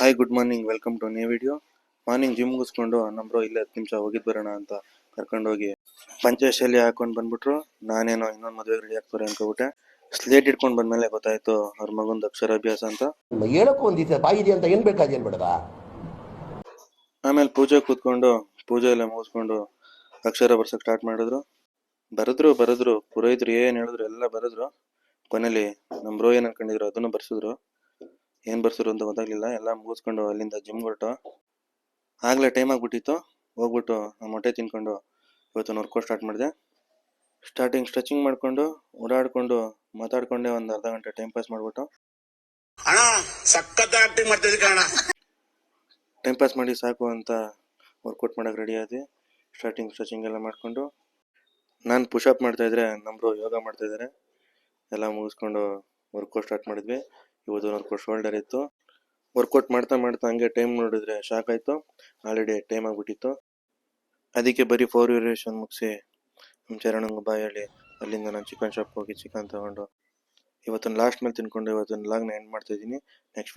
Hi good morning, welcome to new video. Morning gym ಮುಗಿಸ್ಕೊಂಡು ನಮ್ಮ bro ಇಲ್ಲೇ 10 ನಿಮಿಷ ಹೋಗಿದ್ದು ಬರೋಣ ಅಂತ ಕರ್ಕೊಂಡೋಗಿ ಪಂಚಶೈಲಿ ಹಾಕೊಂಡು ಬಂದ್ಬಿಟ್ರು. ನಾನೇನೋ ಇನ್ನೊಂದು ಮದುವೆಗೆ ರೆಡಿ ಆಗ್ತಾರೆ ಅನ್ಕೋಬಿಟ್ಟೆ. ಸ್ಲೇಟ್ ಇಟ್ಕೊಂಡು ಬಂದ್ಮೇಲೆ ಗೊತ್ತಾಯ್ತು ಅವ್ರ ಮಗಂದು ಅಕ್ಷರಾಭ್ಯಾಸ ಅಂತ. ಹೇಳಕ್ಕೂ ಒಂದಿದೆ ಬಾಯಿದೆ ಅಂತ ಏನ್ ಬೇಕಾದೇನು ಬೇಡದ. ಆಮೇಲೆ ಪೂಜೆ ಕೂತ್ಕೊಂಡು ಪೂಜೆ ಎಲ್ಲ ಮುಗಿಸ್ಕೊಂಡು ಅಕ್ಷರ ಬರ್ಸಕ್ಕೆ ಸ್ಟಾರ್ಟ್ ಮಾಡಿದ್ರು. ಬರೆದ್ರು ಪುರೋಹಿತರು ಏನು ಹೇಳಿದ್ರು ಎಲ್ಲ ಬರೆದ್ರು. ಕೊನೆಯಲ್ಲಿ ನಮ್ಮ ಬ್ರೋ ಏನು ಅನ್ಕೊಂಡಿದ್ರು ಅದನ್ನು ಬರ್ಸಿದ್ರು. ಏನು ಬರ್ಸಿದ್ರು ಅಂತ ಗೊತ್ತಾಗ್ಲಿಲ್ಲ. ಎಲ್ಲ ಮುಗಿಸ್ಕೊಂಡು ಅಲ್ಲಿಂದ ಜಿಮ್ ಹೊರಟು. ಆಗಲೇ ಟೈಮ್ ಆಗಿಬಿಟ್ಟಿತ್ತು. ಹೋಗ್ಬಿಟ್ಟು ಮೊಟ್ಟೆ ತಿನ್ಕೊಂಡು ಇವತ್ತು ವರ್ಕೌಟ್ ಸ್ಟಾರ್ಟ್ ಮಾಡಿದೆ. ಸ್ಟ್ರೆಚಿಂಗ್ ಮಾಡ್ಕೊಂಡು ಓಡಾಡ್ಕೊಂಡು ಮಾತಾಡ್ಕೊಂಡೆ ಒಂದು ಅರ್ಧ ಗಂಟೆ ಟೈಮ್ ಪಾಸ್ ಮಾಡ್ಬಿಟ್ಟು ಟೈಮ್ ಪಾಸ್ ಮಾಡಿ ಸಾಕು ಅಂತ ವರ್ಕೌಟ್ ಮಾಡೋಕೆ ರೆಡಿ ಆದ್ವಿ. ಸ್ಟ್ರೆಚಿಂಗ್ ಎಲ್ಲ ಮಾಡಿಕೊಂಡು ನಾನು ಪುಷಪ್ ಮಾಡ್ತಾಯಿದ್ರೆ ನಮ್ಮರು ಯೋಗ ಮಾಡ್ತಾಯಿದ್ದಾರೆ. ಎಲ್ಲ ಮುಗಿಸ್ಕೊಂಡು ವರ್ಕೌಟ್ ಸ್ಟಾರ್ಟ್ ಮಾಡಿದ್ವಿ. ಇವತ್ತು ವರ್ಕೌಟ್ ಶೋಲ್ಡರ್ ಇತ್ತು. ವರ್ಕೌಟ್ ಮಾಡ್ತಾ ಹಂಗೆ ಟೈಮ್ ನೋಡಿದ್ರೆ ಶಾಕ್ ಆಯಿತು. ಆಲ್ರೆಡಿ ಟೈಮ್ ಆಗಿಬಿಟ್ಟಿತ್ತು. ಅದಕ್ಕೆ ಬರೀ 4 ವೇರಿಯೇಷನ್ ಮುಗಿಸಿ ನಮ್ಮ ಚರಣಂಗೆ ಬಾಯ್ ಹೇಳಿ ಅಲ್ಲಿಂದ ನಾನು ಚಿಕನ್ ಶಾಪ್ ಹೋಗಿ ಚಿಕನ್ ತೊಗೊಂಡು ಇವತ್ತೊಂದು ಲಾಸ್ಟ್ ಮೇಲೆ ತಿನ್ಕೊಂಡು ಇವತ್ತೊಂದು ಲಾಗ್ನ ಎಂಡ್ ಮಾಡ್ತಾಯಿದ್ದೀನಿ. ನೆಕ್ಸ್ಟ್